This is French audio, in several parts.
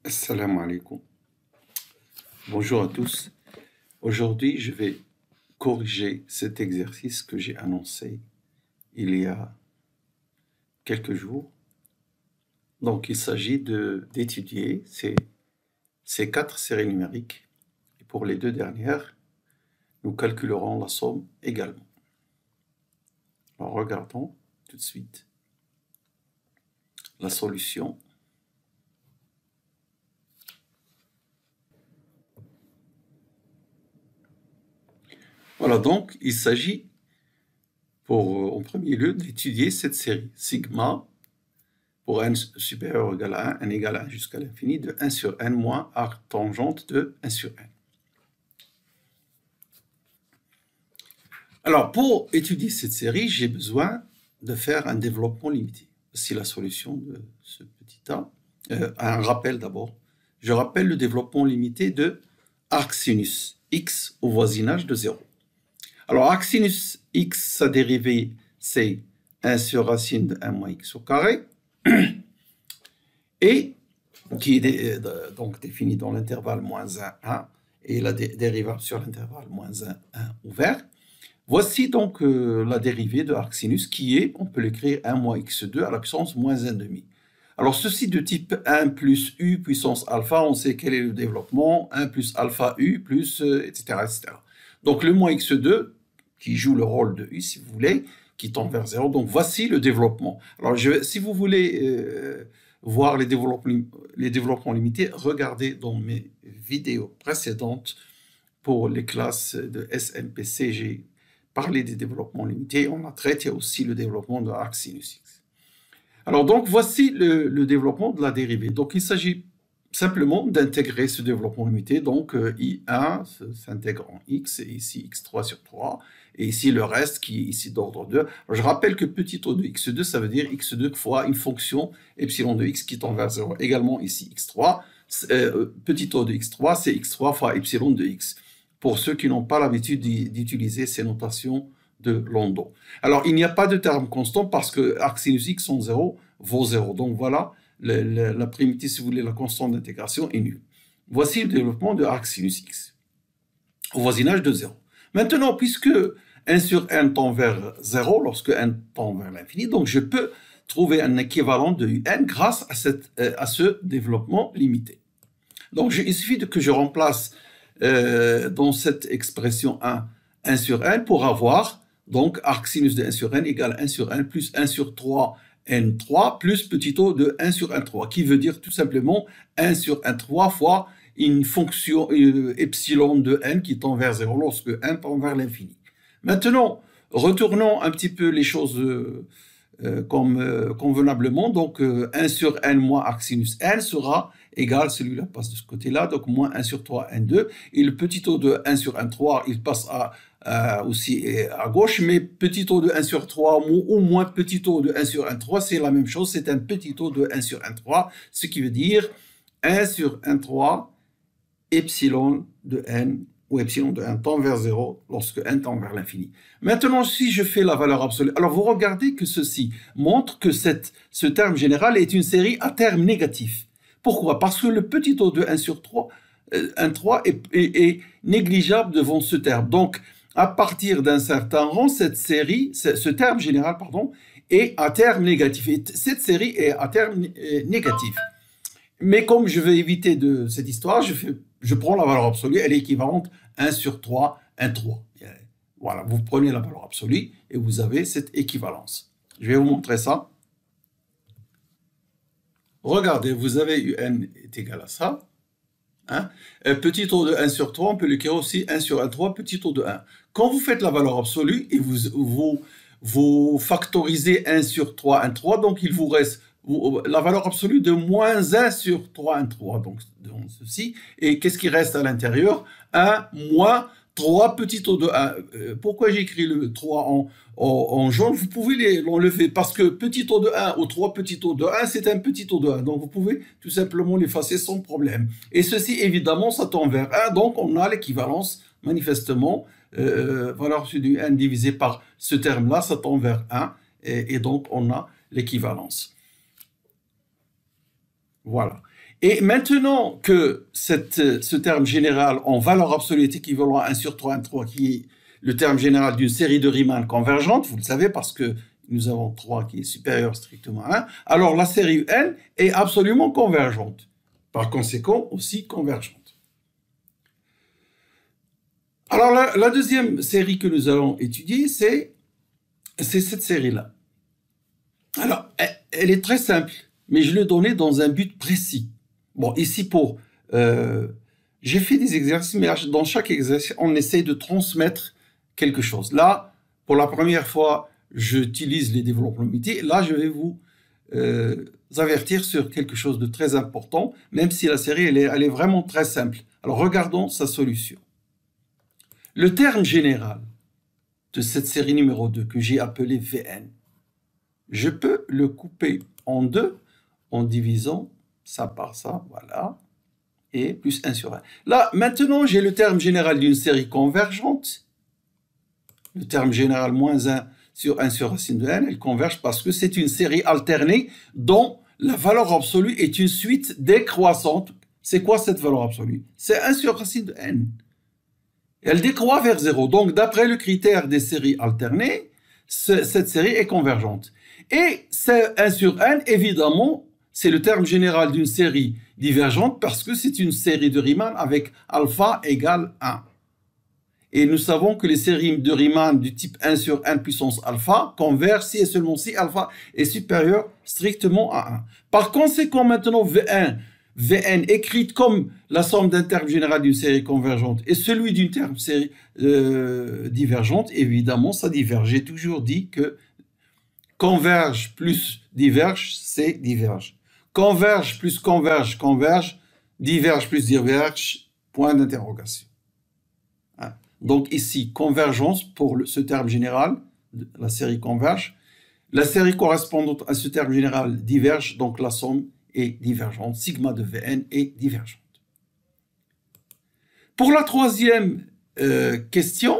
Assalamu alaikum. Bonjour à tous. Aujourd'hui, je vais corriger cet exercice que j'ai annoncé il y a quelques jours. Donc, il s'agit d'étudier ces 4 séries numériques. Et pour les 2 dernières, nous calculerons la somme également. Alors, regardons tout de suite la solution. Voilà, donc il s'agit en premier lieu d'étudier cette série sigma pour n supérieur ou égal à 1, n égale à 1 jusqu'à l'infini de 1 sur n moins arc tangente de 1 sur n. Alors, pour étudier cette série, j'ai besoin de faire un développement limité. Voici la solution de ce petit A. Un rappel d'abord. Je rappelle le développement limité de arc sinus x au voisinage de 0. Alors, arc sinus x, sa dérivée, c'est 1 sur racine de 1 moins x au carré, et qui est donc définie dans l'intervalle moins 1, 1, et la dérivable sur l'intervalle moins 1, 1 ouvert. Voici donc la dérivée de arc sinus qui est, on peut l'écrire 1 moins x2 à la puissance moins 1,5. Alors, ceci de type 1 plus u puissance alpha, on sait quel est le développement, 1 plus alpha u plus, etc., etc. Donc, le moins x2, qui joue le rôle de u, si vous voulez, qui tend vers 0. Donc, voici le développement. Alors, si vous voulez voir les développements limités, regardez dans mes vidéos précédentes pour les classes de SMPC. J'ai parlé des développements limités. On a traité aussi le développement de arc sinus x. Alors, donc, voici le développement de la dérivée. Donc, il s'agit simplement d'intégrer ce développement limité. Donc, I1 s'intègre en x, et ici x3 sur 3, et ici le reste qui est ici d'ordre 2. Alors, je rappelle que petit o de x2, ça veut dire x2 fois une fonction epsilon de x qui tend vers 0. Également ici x3, petit o de x3, c'est x3 fois epsilon de x. Pour ceux qui n'ont pas l'habitude d'utiliser ces notations de Landau. Alors, il n'y a pas de terme constant parce que arc sinus x en 0 vaut 0. Donc, voilà, la primitive, si vous voulez, la constante d'intégration est nulle. Voici le développement de arc sinus x au voisinage de 0. Maintenant, puisque 1 sur n tend vers 0, lorsque n tend vers l'infini, donc je peux trouver un équivalent de un grâce à ce développement limité. Donc, il suffit que je remplace dans cette expression 1 sur n pour avoir donc arc sinus de 1 sur n égale 1 sur n plus 1 sur 3 n3 plus petit o de 1 sur n3, qui veut dire tout simplement 1 sur n3 fois une fonction epsilon de n qui tend vers 0 lorsque n tend vers l'infini. Maintenant, retournons un petit peu les choses convenablement. Donc, 1 sur n moins arc sinus n sera égal, celui-là passe de ce côté-là, donc moins 1 sur 3 n2. Et le petit o de 1 sur n3, il passe aussi à gauche, mais petit o de 1 sur 3 ou moins petit o de 1 sur n3, c'est la même chose, c'est un petit o de 1 sur n3, ce qui veut dire 1 sur n3 epsilon de n ou epsilon de n tend vers 0 lorsque n tend vers l'infini. Maintenant, si je fais la valeur absolue, alors vous regardez que ceci montre que ce terme général est une série à terme négatif. Pourquoi? Parce que le petit o de 1 sur 3, 1,3 est négligeable devant ce terme. Donc, à partir d'un certain rang, cette série, ce terme général, pardon, est à terme négatif. Et cette série est à terme négatif. Mais comme je veux éviter de cette histoire, je prends la valeur absolue, elle est équivalente à 1 sur 3, 1,3. Voilà, vous prenez la valeur absolue et vous avez cette équivalence. Je vais vous montrer ça. Regardez, vous avez u n est égal à ça. Hein? Petit o de 1 sur 3, on peut l'écrire aussi 1 sur 1,3, petit o de 1. Quand vous faites la valeur absolue et vous factorisez 1 sur 3, 1,3, donc il vous reste la valeur absolue de moins 1 sur 3, 1,3. Donc ceci. Et qu'est-ce qui reste à l'intérieur? 1 moins 3 petit o de 1. Pourquoi j'écris le 3 en jaune? Vous pouvez l'enlever parce que petit o de 1 ou 3 petit o de 1, c'est un petit o de 1. Donc vous pouvez tout simplement l'effacer sans problème. Et ceci, évidemment, ça tend vers 1. Donc on a l'équivalence, manifestement, valeur absolue du n divisé par ce terme-là, ça tend vers 1, et donc on a l'équivalence. Voilà. Et maintenant que ce terme général en valeur absolue est équivalent à 1 sur 3, n3, qui est le terme général d'une série de Riemann convergentes, vous le savez parce que nous avons 3 qui est supérieur strictement à 1, alors la série n est absolument convergente. Par conséquent, aussi convergente. Alors la deuxième série que nous allons étudier, c'est cette série-là. Alors, elle est très simple, mais je l'ai donnée dans un but précis. Bon, ici j'ai fait des exercices, mais dans chaque exercice, on essaie de transmettre quelque chose. Là, pour la première fois, j'utilise les développements limités. Là, je vais vous avertir sur quelque chose de très important, même si la série, elle est vraiment très simple. Alors, regardons sa solution. Le terme général de cette série numéro 2, que j'ai appelé Vn, je peux le couper en deux en divisant ça par ça, voilà, et plus 1 sur 1. Là, maintenant, j'ai le terme général d'une série convergente. Le terme général moins 1 sur 1 sur racine de n, elle converge parce que c'est une série alternée dont la valeur absolue est une suite décroissante. C'est quoi cette valeur absolue? C'est 1 sur racine de n. Elle décroît vers 0. Donc, d'après le critère des séries alternées, cette série est convergente. Et c'est 1 sur n, évidemment, c'est le terme général d'une série divergente parce que c'est une série de Riemann avec alpha égale 1. Et nous savons que les séries de Riemann du type 1 sur n puissance alpha convergent si et seulement si alpha est supérieur strictement à 1. Par conséquent, maintenant, Vn écrite comme la somme d'un terme général d'une série convergente et celui d'une terme série divergente, évidemment, ça diverge. J'ai toujours dit que converge plus diverge, c'est diverge. Converge plus converge, converge. Diverge plus diverge, point d'interrogation. Donc ici, convergence pour ce terme général, la série converge. La série correspondante à ce terme général diverge, donc la somme est divergente. Sigma de Vn est divergente. Pour la troisième question,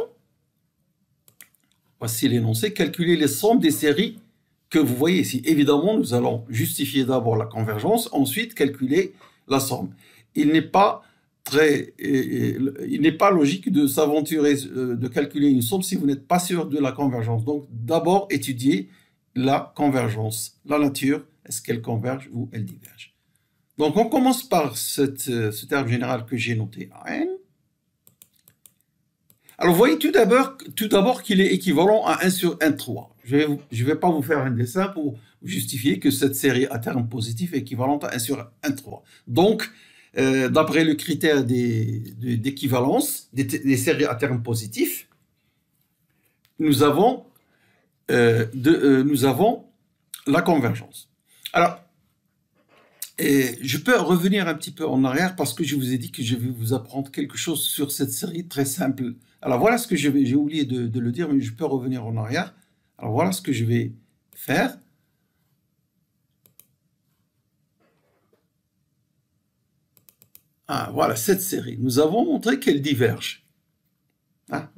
voici l'énoncé, calculer les sommes des séries que vous voyez ici. Évidemment, nous allons justifier d'abord la convergence, ensuite calculer la somme. Il n'est pas logique de s'aventurer, de calculer une somme si vous n'êtes pas sûr de la convergence. Donc, d'abord, étudier la convergence. La nature, est-ce qu'elle converge ou elle diverge? Donc, on commence par ce terme général que j'ai noté à n. Alors, vous voyez tout d'abord qu'il est équivalent à 1 sur n3. Je ne vais pas vous faire un dessin pour justifier que cette série à terme positif est équivalente à 1 sur n3. Donc, d'après le critère d'équivalence des séries à terme positif, nous avons la convergence. Alors, je peux revenir un petit peu en arrière parce que je vous ai dit que je vais vous apprendre quelque chose sur cette série très simple. Alors voilà ce que j'ai oublié de le dire, mais je peux revenir en arrière. Alors voilà ce que je vais faire. Voilà cette série. Nous avons montré qu'elle diverge.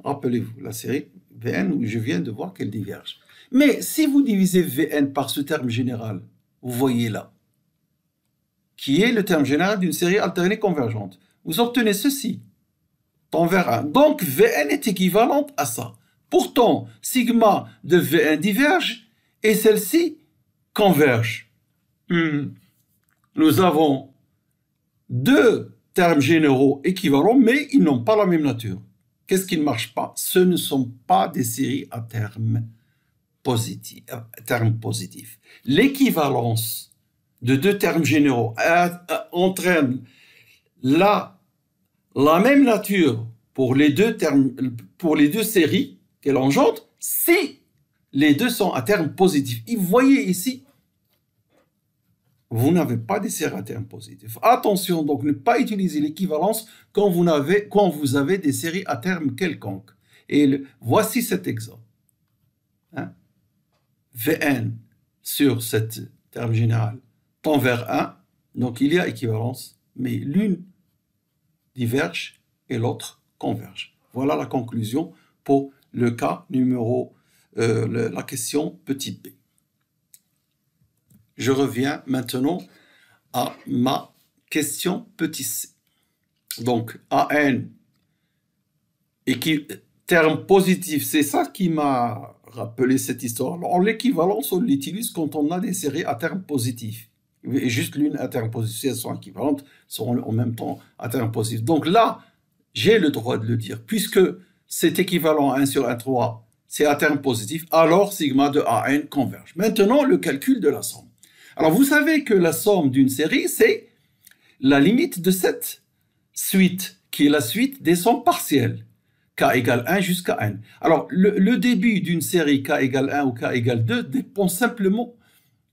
Rappelez-vous, la série Vn où je viens de voir qu'elle diverge. Mais si vous divisez Vn par ce terme général, vous voyez là, qui est le terme général d'une série alternée convergente, vous obtenez ceci, tend vers 1. Donc Vn est équivalente à ça. Pourtant, sigma de Vn diverge et celle-ci converge. Nous avons deux termes généraux équivalents, mais ils n'ont pas la même nature. Qu'est-ce qui ne marche pas? Ce ne sont pas des séries à termes positifs. L'équivalence de deux termes généraux entraîne la même nature pour les deux séries qu'elle engendre si les deux sont à terme positif. Et vous voyez ici, vous n'avez pas des séries à terme positif. Attention, donc, ne pas utiliser l'équivalence quand vous avez des séries à terme quelconque. Et voici cet exemple. Vn sur cet terme général tend vers 1, donc il y a équivalence, mais l'une diverge et l'autre converge. Voilà la conclusion pour le cas numéro, la question petit b. Je reviens maintenant à ma question petit c. Donc, AN, et qui, terme positif, c'est ça qui m'a rappelé cette histoire. Alors, l'équivalence, on l'utilise quand on a des séries à terme positif. Et juste l'une à terme positif, elles sont équivalentes, seront en même temps à terme positif. Donc là, j'ai le droit de le dire. Puisque c'est équivalent à 1 sur 1, 3, c'est à terme positif, alors sigma de AN converge. Maintenant, le calcul de la somme. Alors, vous savez que la somme d'une série, c'est la limite de cette suite, qui est la suite des sommes partielles, k égale 1 jusqu'à n. Alors, le début d'une série k égale 1 ou k égale 2 dépend simplement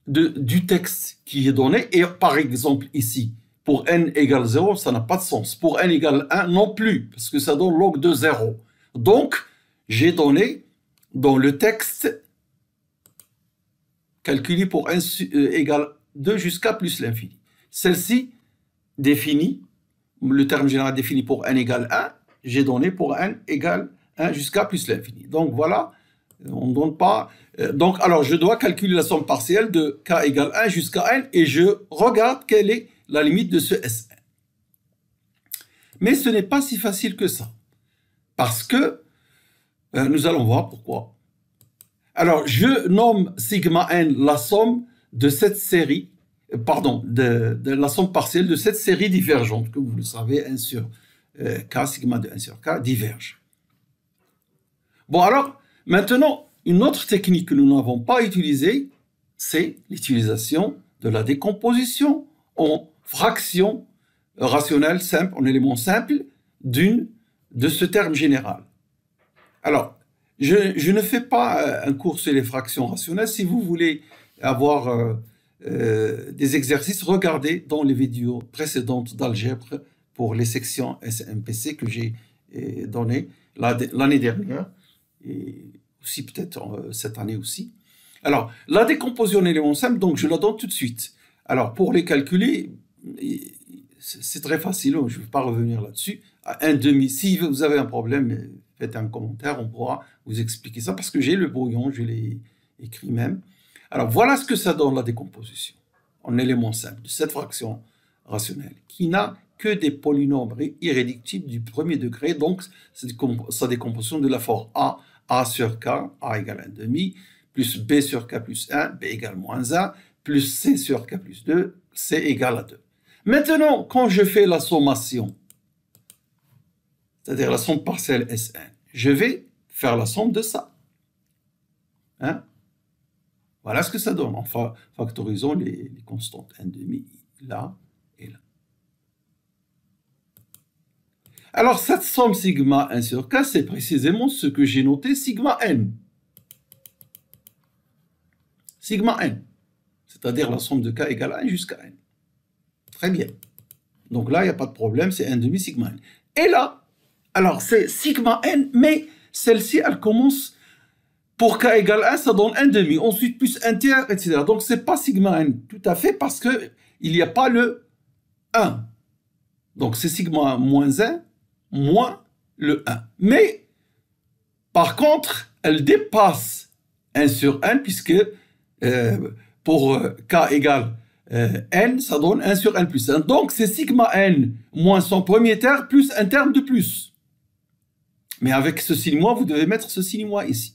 du texte qui est donné. Et par exemple, ici, pour n égale 0, ça n'a pas de sens. Pour n égale 1, non plus, parce que ça donne log de 0. Donc, j'ai donné dans le texte calculé pour n égale 2 jusqu'à plus l'infini. Celle-ci définit, le terme général défini pour n égale 1, j'ai donné pour n égale 1 jusqu'à plus l'infini. Donc voilà, on ne donne pas. Donc alors je dois calculer la somme partielle de k égale 1 jusqu'à n et je regarde quelle est la limite de ce Sn. Mais ce n'est pas si facile que ça. Parce que nous allons voir pourquoi. Alors je nomme sigma n la somme de cette série, pardon, de la somme partielle de cette série divergente, que vous le savez, 1 sur k, sigma de 1 sur k diverge. Bon alors, maintenant, une autre technique que nous n'avons pas utilisée, c'est l'utilisation de la décomposition en fractions rationnelles simples, en éléments simples, de ce terme général. Alors, je ne fais pas un cours sur les fractions rationnelles. Si vous voulez avoir des exercices, regardez dans les vidéos précédentes d'algèbre pour les sections SMPC que j'ai données l'année dernière, et aussi peut-être cette année aussi. Alors, la décomposition en éléments simples, donc je la donne tout de suite. Alors, pour les calculer, c'est très facile, je ne vais pas revenir là-dessus. À 1/2, si vous avez un problème, faites un commentaire, on pourra vous expliquer ça, parce que j'ai le brouillon, je l'ai écrit même. Alors, voilà ce que ça donne, la décomposition en éléments simples de cette fraction rationnelle, qui n'a que des polynômes irréductibles du premier degré, donc sa décomposition de la forme A sur K, A égale 1/2, plus B sur K plus 1, B égale moins 1, plus C sur K plus 2, C égale à 2. Maintenant, quand je fais la sommation, c'est-à-dire la somme partielle Sn, je vais faire la somme de ça. Hein? Voilà ce que ça donne en factorisant les constantes 1/2 là et là. Alors, cette somme sigma 1 sur k, c'est précisément ce que j'ai noté sigma n. Sigma n, c'est-à-dire la somme de k égale 1 jusqu'à n. Très bien. Donc là, il n'y a pas de problème, c'est 1/2 sigma n. Et là, alors c'est sigma n, mais celle-ci, elle commence, pour k égale 1, ça donne 1/2, ensuite plus 1 tiers, etc. Donc ce n'est pas sigma n tout à fait, parce qu'il n'y a pas le 1. Donc c'est sigma moins 1, moins le 1. Mais, par contre, elle dépasse 1 sur n, puisque pour k égale n, ça donne 1 sur n plus 1. Donc, c'est sigma n moins son premier terme plus un terme de plus. Mais avec ce signe moins, vous devez mettre ce signe moins ici.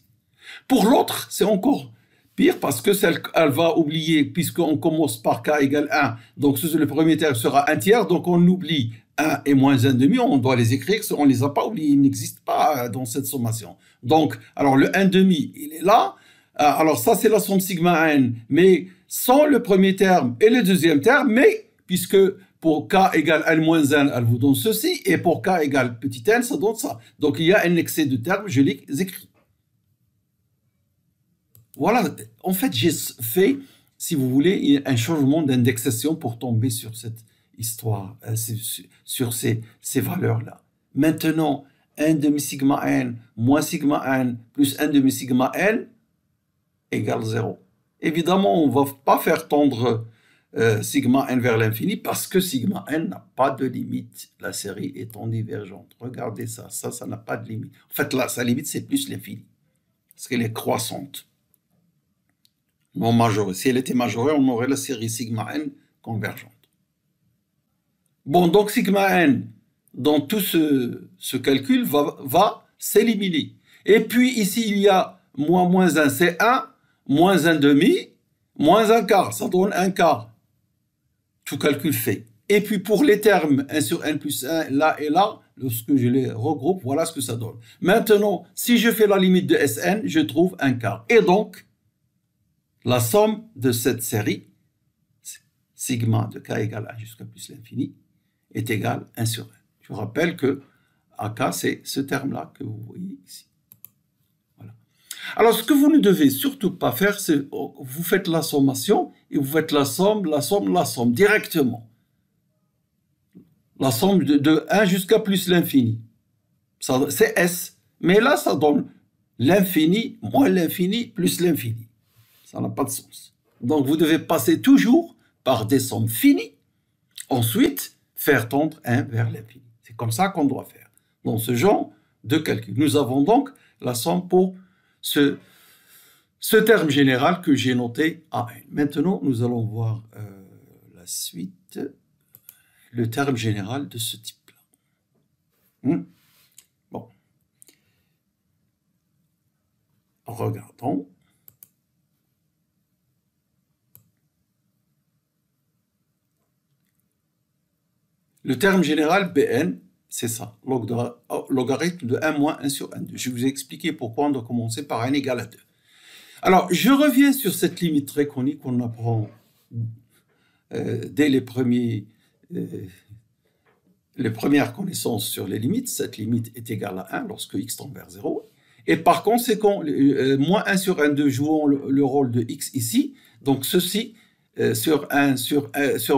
Pour l'autre, c'est encore pire, parce que elle va oublier, puisqu'on commence par k égale 1, donc le premier terme sera 1 tiers, donc on oublie 1 et moins 1/2, on doit les écrire, on ne les a pas oubliés, ils n'existent pas dans cette sommation. Donc, alors le 1/2, il est là, alors ça c'est la somme sigma n, mais sans le premier terme et le deuxième terme, mais puisque pour k égale n moins 1, elle vous donne ceci, et pour k égale petit n, ça donne ça. Donc il y a un excès de termes, je les écris. Voilà, en fait j'ai fait, si vous voulez, un changement d'indexation pour tomber sur cette histoire, sur ces valeurs-là. Maintenant, 1/2 sigma n moins sigma n plus 1/2 sigma n égale 0. Évidemment, on ne va pas faire tendre sigma n vers l'infini parce que sigma n n'a pas de limite, la série étant divergente. Regardez ça, ça n'a pas de limite. En fait, là, sa limite, c'est plus l'infini, parce qu'elle est croissante, non majorée. Si elle était majorée, on aurait la série sigma n convergente. Bon, donc sigma n, dans tout ce calcul, va s'éliminer. Et puis, ici, il y a moins 1, c'est 1, moins 1 demi, moins 1 quart, ça donne 1 quart. Tout calcul fait. Et puis pour les termes 1 sur n plus 1, là et là, lorsque je les regroupe, voilà ce que ça donne. Maintenant, si je fais la limite de Sn, je trouve 1 quart. Et donc, la somme de cette série, sigma de k égale 1 jusqu'à plus l'infini, est égale à 1 sur 1. Je vous rappelle que AK, c'est ce terme-là que vous voyez ici. Voilà. Alors, ce que vous ne devez surtout pas faire, c'est vous faites la sommation et vous faites la somme directement. La somme de 1 jusqu'à plus l'infini. C'est S. Mais là, ça donne l'infini moins l'infini plus l'infini. Ça n'a pas de sens. Donc, vous devez passer toujours par des sommes finies. Ensuite, faire tendre 1 vers l'infini. C'est comme ça qu'on doit faire. Dans ce genre de calcul. Nous avons donc la somme pour ce terme général que j'ai noté A1. Maintenant, nous allons voir la suite, le terme général de ce type-là. Bon. Regardons. Le terme général Bn, c'est ça, logarithme de 1 moins 1 sur 1, 2. Je vous ai expliqué pourquoi on doit commencer par n égale à 2. Alors, je reviens sur cette limite très connue qu'on apprend dès les premières connaissances sur les limites. Cette limite est égale à 1 lorsque x tend vers 0. Et par conséquent, moins 1 sur 1, 2 jouant le rôle de x ici. Donc, ceci sur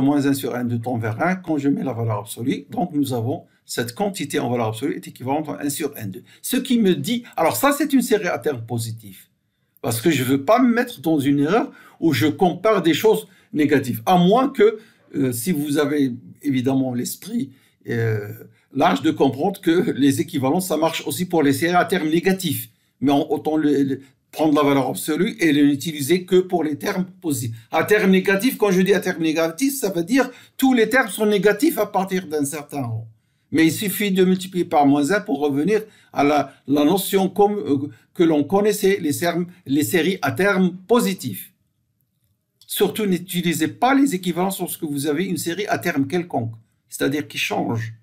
moins 1 sur 1, 2 tend vers 1, quand je mets la valeur absolue. Donc, nous avons cette quantité en valeur absolue est équivalente à 1 sur 1, 2. Ce qui me dit... Alors, ça, c'est une série à terme positif. Parce que je ne veux pas me mettre dans une erreur où je compare des choses négatives. À moins que, si vous avez évidemment l'esprit large de comprendre que les équivalences, ça marche aussi pour les séries à terme négatifs. Mais autant prendre la valeur absolue et ne l'utiliser que pour les termes positifs. À terme négatif, quand je dis à terme négatif, ça veut dire tous les termes sont négatifs à partir d'un certain rang. Mais il suffit de multiplier par moins 1 pour revenir à la notion que l'on connaissait, les séries à terme positif. Surtout, n'utilisez pas les équivalences lorsque vous avez une série à terme quelconque, c'est-à-dire qui change.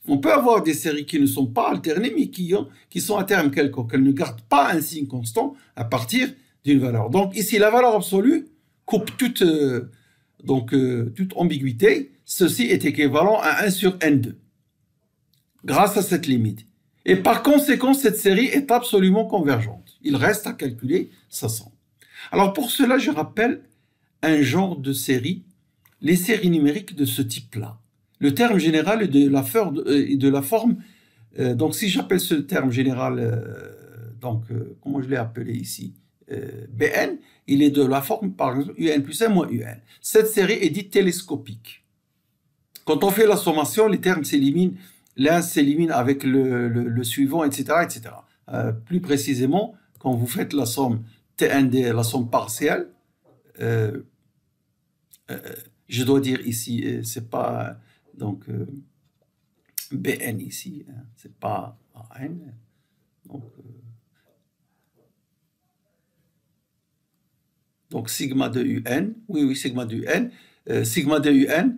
On peut avoir des séries qui ne sont pas alternées, mais qui sont à terme quelconque. Elles ne gardent pas un signe constant à partir d'une valeur. Donc ici, la valeur absolue coupe toute ambiguïté. Ceci est équivalent à 1 sur n2, grâce à cette limite. Et par conséquent, cette série est absolument convergente. Il reste à calculer sa somme. Alors pour cela, je rappelle un genre de série, les séries numériques de ce type-là. Le terme général est de la forme, donc si j'appelle ce terme général, comment je l'ai appelé ici, Bn, il est de la forme, par exemple, un plus 1 moins un. Cette série est dite télescopique. Quand on fait la sommation, les termes s'éliminent, l'un s'élimine avec le suivant, etc. etc. Plus précisément, quand vous faites la somme T1D, la somme partielle, je dois dire ici, c'est pas... Donc, Bn ici, hein, c'est pas An. Donc, sigma de Un, oui, sigma de Un, sigma de Un,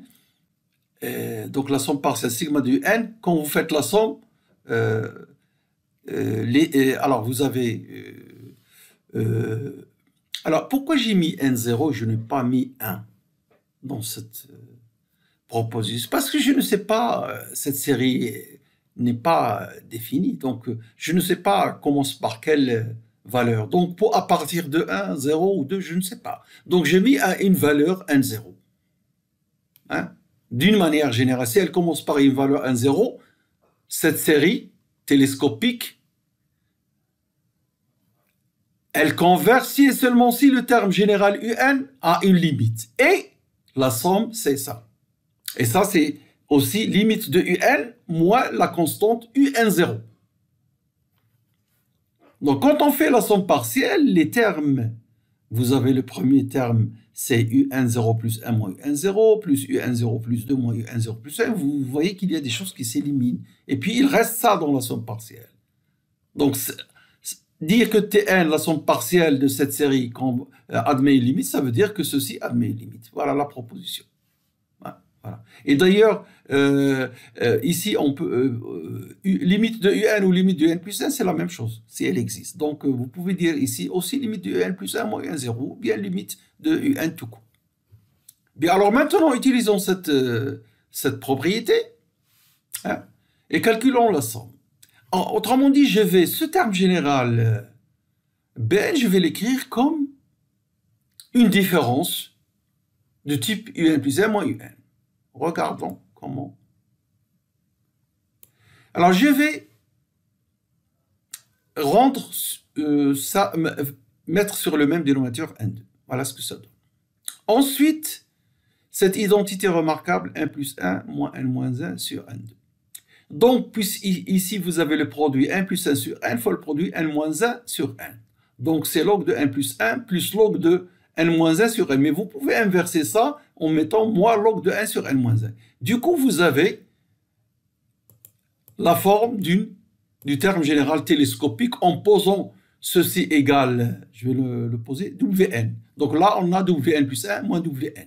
donc la somme partielle sigma de Un, quand vous faites la somme, alors vous avez... alors, pourquoi j'ai mis N0 et je n'ai pas mis 1 dans cette... proposition, parce que je ne sais pas, cette série n'est pas définie, donc je ne sais pas commence par quelle valeur. Donc à partir de 1, 0 ou 2, je ne sais pas. Donc j'ai mis une valeur 1, 0. Hein? D'une manière générale, si elle commence par une valeur 1, 0, cette série télescopique, Elle converge si et seulement si le terme général UN a une limite. Et la somme, c'est ça. Et ça, c'est aussi limite de UN moins la constante UN0. Donc, quand on fait la somme partielle, les termes, vous avez le premier terme, c'est UN0 plus 1 moins UN0, plus UN0 plus 2 moins UN0 plus 1. Vous voyez qu'il y a des choses qui s'éliminent. Et puis, il reste ça dans la somme partielle. Donc, dire que Tn, la somme partielle de cette série, admet une limite, ça veut dire que ceci admet une limite. Voilà la proposition. Voilà. Et d'ailleurs, ici, on peut limite de UN ou limite de UN plus 1, c'est la même chose, si elle existe. Donc, vous pouvez dire ici aussi limite de UN plus 1 moins UN0, ou bien limite de UN tout court. Bien, alors maintenant, utilisons cette propriété hein, et calculons la somme. Autrement dit, ce terme général Bn, je vais l'écrire comme une différence de type UN plus 1 moins UN. Regardons comment. Alors, je vais rendre ça, mettre sur le même dénominateur N2. Voilà ce que ça donne. Ensuite, cette identité remarquable 1 plus 1 moins N moins 1 sur N2. Donc, ici, vous avez le produit 1 plus 1 sur N fois le produit N moins 1 sur N. Donc, c'est log de 1 plus 1 plus log de N moins 1 sur N. Mais vous pouvez inverser ça en mettant moins log de 1 sur N moins 1. Du coup, vous avez la forme du terme général télescopique en posant ceci égal, je vais le poser, Wn. Donc là, on a Wn plus 1 moins Wn.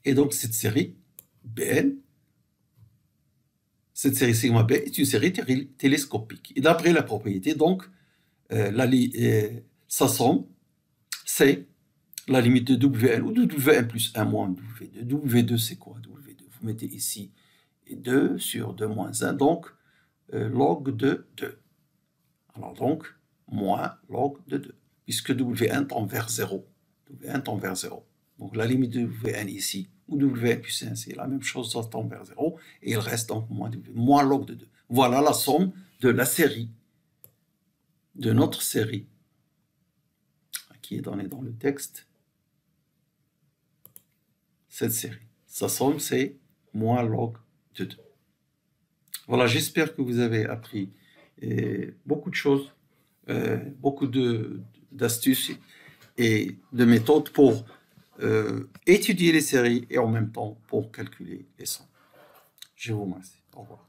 Et donc, cette série Bn, cette série sigma B est une série télescopique. Et d'après la propriété, donc, sa somme, c'est la limite de Wn ou de Wn plus 1 moins W2. W2, c'est quoi W2? Vous mettez ici 2 sur 2 moins 1, donc log de 2. Alors donc, moins log de 2, puisque Wn tend vers 0. Wn tend vers 0. Donc la limite de Wn ici, ou Wn plus 1, c'est la même chose, ça tend vers 0, et il reste donc moins log de 2. Voilà la somme de la série, de notre série, qui est donnée dans le texte. Cette série. Sa somme, c'est moins log de 2. Voilà, j'espère que vous avez appris beaucoup de choses, beaucoup d'astuces et de méthodes pour étudier les séries et en même temps pour calculer les sons. Je vous remercie. Au revoir.